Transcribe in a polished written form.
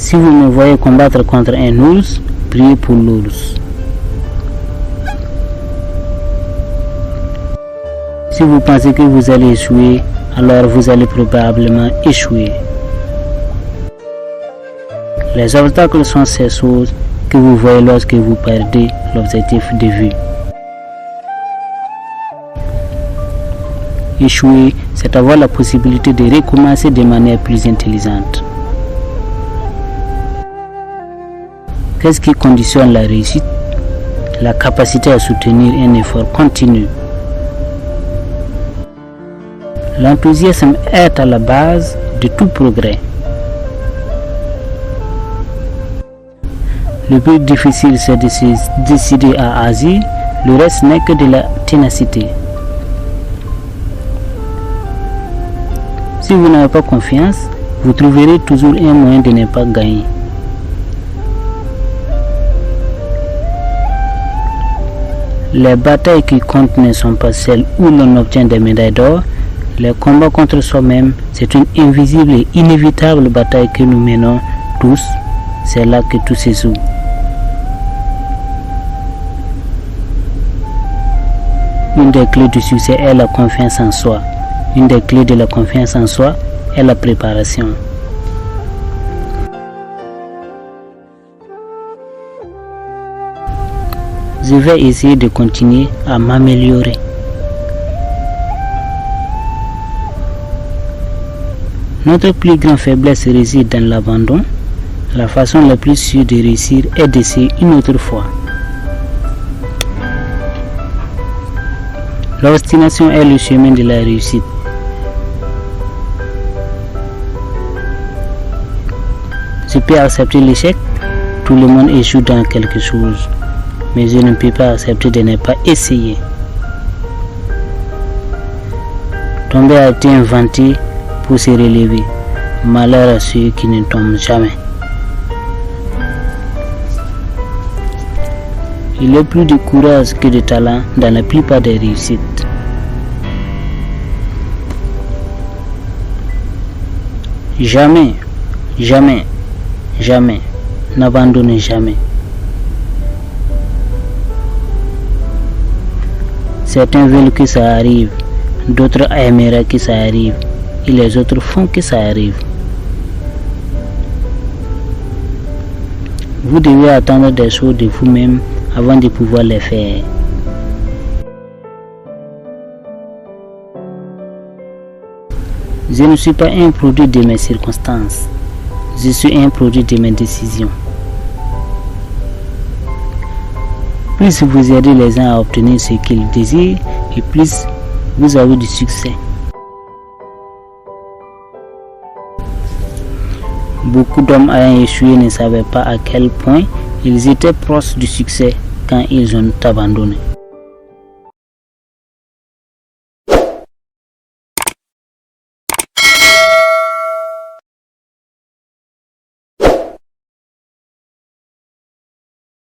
Si vous me voyez combattre contre un ours, priez pour l'ours. Si vous pensez que vous allez échouer, alors vous allez probablement échouer. Les obstacles sont ces choses que vous voyez lorsque vous perdez l'objectif de vue. Échouer, c'est avoir la possibilité de recommencer de manière plus intelligente. Qu'est-ce qui conditionne la réussite? La capacité à soutenir un effort continu. L'enthousiasme est à la base de tout progrès. Le plus difficile, c'est de se décider à agir, le reste n'est que de la ténacité. Si vous n'avez pas confiance, vous trouverez toujours un moyen de ne pas gagner. Les batailles qui comptent ne sont pas celles où l'on obtient des médailles d'or. Les combats contre soi-même, c'est une invisible et inévitable bataille que nous menons tous. C'est là que tout se joue. Une des clés du succès est la confiance en soi. Une des clés de la confiance en soi est la préparation. Je vais essayer de continuer à m'améliorer. Notre plus grande faiblesse réside dans l'abandon. La façon la plus sûre de réussir est d'essayer une autre fois. L'obstination est le chemin de la réussite. Je peux accepter l'échec. Tout le monde échoue dans quelque chose. Mais je ne peux pas accepter de ne pas essayer. Tomber a été inventé pour se relever. Malheur à ceux qui ne tombent jamais. Il y a plus de courage que de talent dans la plupart des réussites. Jamais, jamais, jamais, n'abandonnez jamais. Certains veulent que ça arrive, d'autres aimeraient que ça arrive, et les autres font que ça arrive. Vous devez attendre des choses de vous-même avant de pouvoir les faire. Je ne suis pas un produit de mes circonstances. Je suis un produit de mes décisions. Plus vous aidez les gens à obtenir ce qu'ils désirent, et plus vous avez du succès. Beaucoup d'hommes ayant échoué ne savaient pas à quel point ils étaient proches du succès quand ils ont abandonné.